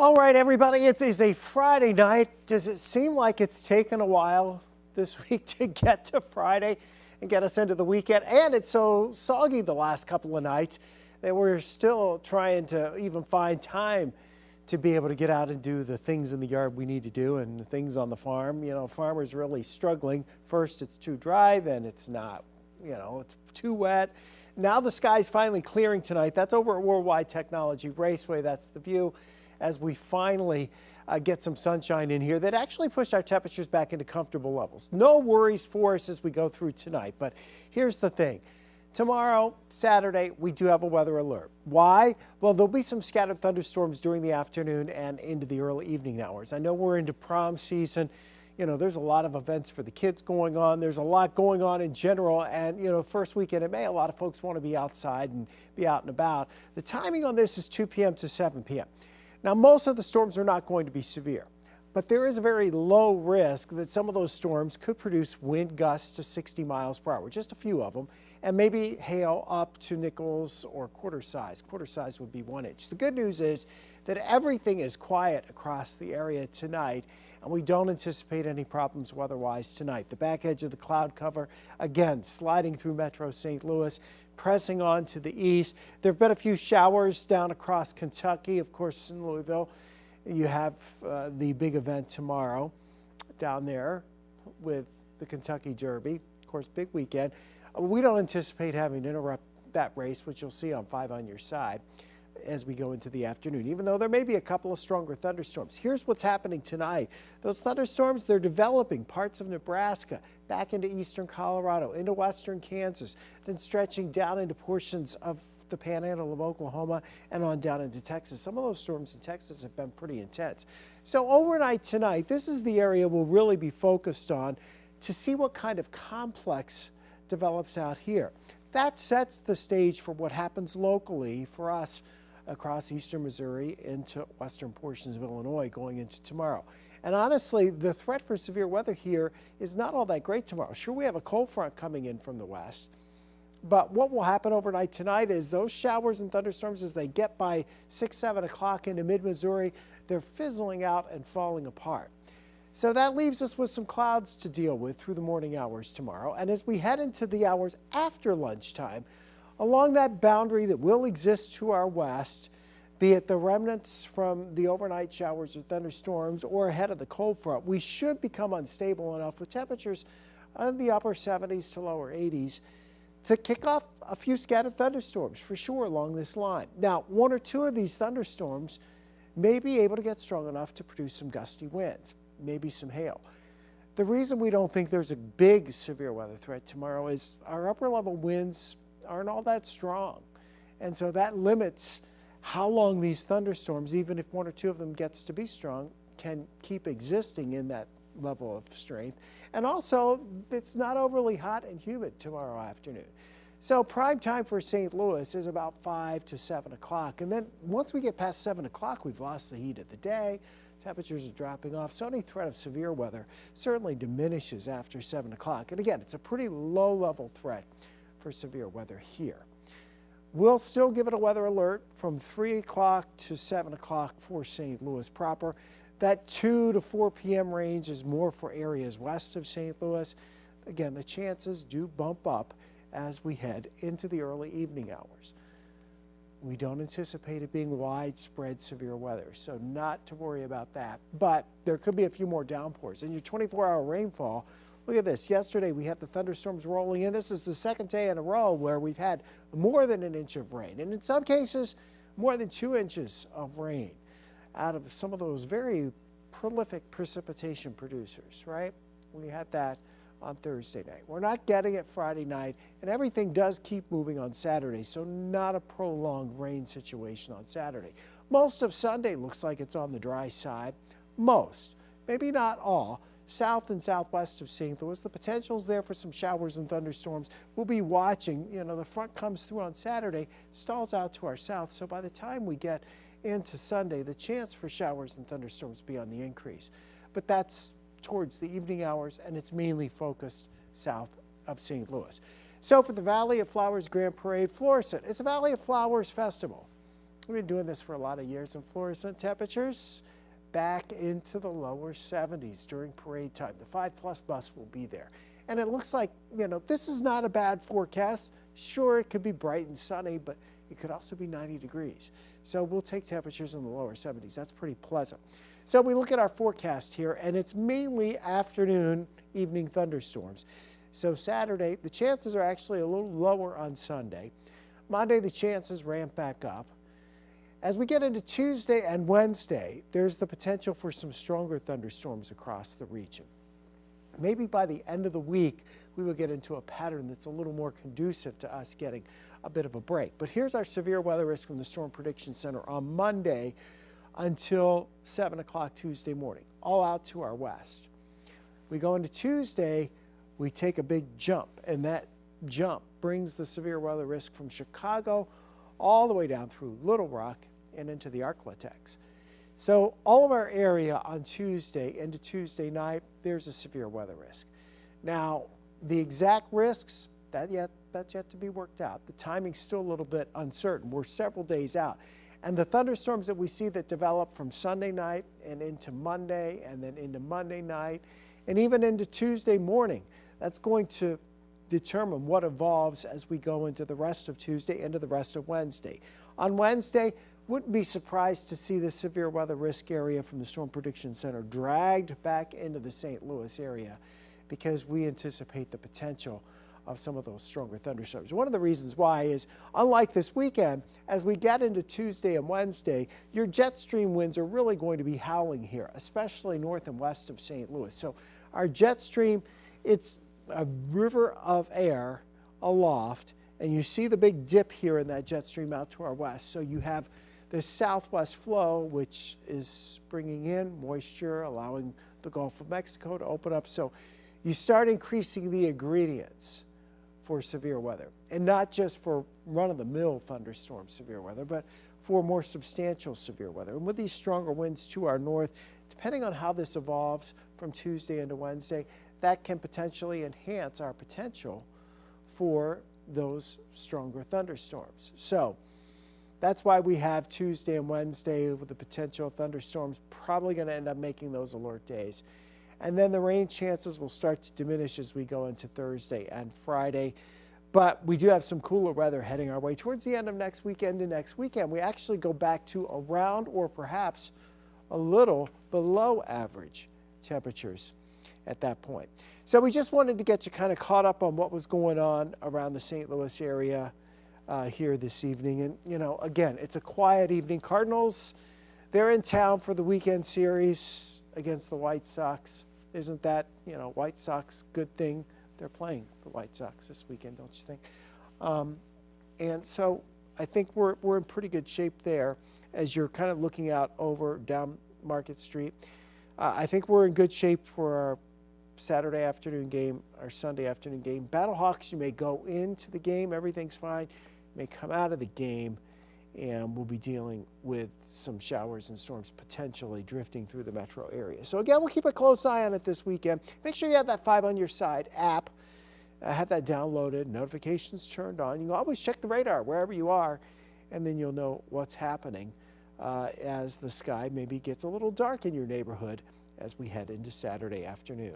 All right, everybody, it is a Friday night. Does it seem like it's taken a while this week to get to Friday and get us into the weekend? And it's so soggy the last couple of nights that we're still trying to even find time to be able to get out and do the things in the yard we need to do and the things on the farm. You know, farmers really struggling. First, it's too dry, then it's not, it's too wet. Now the sky's finally clearing tonight. That's over at Worldwide Technology Raceway. That's the view as we finally get some sunshine in here that actually pushed our temperatures back into comfortable levels. No worries for us as we go through tonight, but here's the thing. Tomorrow, Saturday, we do have a weather alert. Why? Well, there'll be some scattered thunderstorms during the afternoon and into the early evening hours. I know we're into prom season. You know, there's a lot of events for the kids going on. There's a lot going on in general. And, first weekend in May, a lot of folks want to be outside and be out and about. The timing on this is 2 p.m. to 7 p.m. Now, most of the storms are not going to be severe, but there is a very low risk that some of those storms could produce wind gusts to 60 miles per hour, just a few of them, and maybe hail up to nickels or quarter size. Quarter size would be 1 inch. The good news is that everything is quiet across the area tonight, and we don't anticipate any problems weather-wise tonight. The back edge of the cloud cover, again, sliding through Metro St. Louis, pressing on to the east. There have been a few showers down across Kentucky. Of course, in Louisville, you have the big event tomorrow down there with the Kentucky Derby. Of course, big weekend. We don't anticipate having to interrupt that race, which you'll see on 5 on your side as we go into the afternoon, even though there may be a couple of stronger thunderstorms. Here's what's happening tonight. Those thunderstorms, they're developing parts of Nebraska, back into eastern Colorado, into western Kansas, then stretching down into portions of the panhandle of Oklahoma and on down into Texas. Some of those storms in Texas have been pretty intense. So overnight tonight, this is the area we'll really be focused on to see what kind of complex develops out here. That sets the stage for what happens locally for us across eastern Missouri into western portions of Illinois going into tomorrow. And honestly, the threat for severe weather here is not all that great tomorrow. Sure, we have a cold front coming in from the west, but what will happen overnight tonight is those showers and thunderstorms, as they get by 6, 7 o'clock into mid-Missouri, they're fizzling out and falling apart. So that leaves us with some clouds to deal with through the morning hours tomorrow. And as we head into the hours after lunchtime, along that boundary that will exist to our west, be it the remnants from the overnight showers or thunderstorms or ahead of the cold front, we should become unstable enough with temperatures in the upper 70s to lower 80s to kick off a few scattered thunderstorms for sure along this line. Now, 1 or 2 of these thunderstorms may be able to get strong enough to produce some gusty winds, maybe some hail. The reason we don't think there's a big severe weather threat tomorrow is our upper level winds aren't all that strong. And so that limits how long these thunderstorms, even if 1 or 2 of them gets to be strong, can keep existing in that level of strength. And also, it's not overly hot and humid tomorrow afternoon. So prime time for St. Louis is about 5 to 7 o'clock. And then once we get past 7 o'clock, we've lost the heat of the day. Temperatures are dropping off, so any threat of severe weather certainly diminishes after 7 o'clock. And again, it's a pretty low-level threat for severe weather here. We'll still give it a weather alert from 3 o'clock to 7 o'clock for St. Louis proper. That 2 to 4 p.m. range is more for areas west of St. Louis. Again, the chances do bump up as we head into the early evening hours. We don't anticipate it being widespread severe weather, so not to worry about that. But there could be a few more downpours. And your 24-hour rainfall, look at this. Yesterday we had the thunderstorms rolling in. This is the second day in a row where we've had more than 1 inch of rain, and in some cases more than 2 inches of rain out of some of those very prolific precipitation producers, right? We had that on Thursday night. We're not getting it Friday night, and everything does keep moving on Saturday, so not a prolonged rain situation on Saturday. Most of Sunday looks like it's on the dry side. Most, maybe not all. South and southwest of St. Louis, the potential's there for some showers and thunderstorms. We'll be watching. The front comes through on Saturday, stalls out to our south, so by the time we get into Sunday, the chance for showers and thunderstorms will be on the increase. But that's towards the evening hours, and it's mainly focused south of St. Louis. So for the Valley of Flowers Grand Parade, Florissant, it's a Valley of Flowers festival. We've been doing this for a lot of years, and fluorescent temperatures back into the lower 70s during parade time. The 5+ bus will be there. And it looks like, this is not a bad forecast. Sure, it could be bright and sunny, but it could also be 90 degrees. So we'll take temperatures in the lower 70s. That's pretty pleasant. So we look at our forecast here, and it's mainly afternoon, evening thunderstorms. So Saturday, the chances are actually a little lower on Sunday. Monday, the chances ramp back up. As we get into Tuesday and Wednesday, there's the potential for some stronger thunderstorms across the region. Maybe by the end of the week, we will get into a pattern that's a little more conducive to us getting a bit of a break. But here's our severe weather risk from the Storm Prediction Center on Monday until 7 o'clock Tuesday morning, all out to our west. We go into Tuesday, we take a big jump, and that jump brings the severe weather risk from Chicago all the way down through Little Rock and into the Arklatex. So all of our area on Tuesday into Tuesday night, there's a severe weather risk. Now, the exact risks, that's yet to be worked out. The timing's still a little bit uncertain. We're several days out. And the thunderstorms that we see that develop from Sunday night and into Monday and then into Monday night and even into Tuesday morning, that's going to determine what evolves as we go into the rest of Tuesday, into the rest of Wednesday. On Wednesday, wouldn't be surprised to see the severe weather risk area from the Storm Prediction Center dragged back into the St. Louis area because we anticipate the potential of some of those stronger thunderstorms. One of the reasons why is, unlike this weekend, as we get into Tuesday and Wednesday, your jet stream winds are really going to be howling here, especially north and west of St. Louis. So our jet stream, it's a river of air aloft, and you see the big dip here in that jet stream out to our west. So you have this southwest flow, which is bringing in moisture, allowing the Gulf of Mexico to open up. So you start increasing the ingredients for severe weather, and not just for run-of-the-mill thunderstorm severe weather, but for more substantial severe weather. And with these stronger winds to our north, depending on how this evolves from Tuesday into Wednesday, that can potentially enhance our potential for those stronger thunderstorms. So that's why we have Tuesday and Wednesday with the potential thunderstorms probably going to end up making those alert days. And then the rain chances will start to diminish as we go into Thursday and Friday. But we do have some cooler weather heading our way towards the end of next weekend and next weekend. We actually go back to around or perhaps a little below average temperatures at that point. So we just wanted to get you kind of caught up on what was going on around the St. Louis area here this evening. And, again, it's a quiet evening. Cardinals, they're in town for the weekend series against the White Sox. Isn't that, White Sox good thing? They're playing the White Sox this weekend, don't you think? And so I think we're in pretty good shape there as you're kind of looking out over down Market Street. I think we're in good shape for our Saturday afternoon game, our Sunday afternoon game. Battlehawks, you may go into the game, everything's fine. You may come out of the game, and we'll be dealing with some showers and storms potentially drifting through the metro area. So again, we'll keep a close eye on it this weekend. Make sure you have that 5 on your side app. Have that downloaded, notifications turned on. You can always check the radar wherever you are, and then you'll know what's happening as the sky maybe gets a little dark in your neighborhood as we head into Saturday afternoon.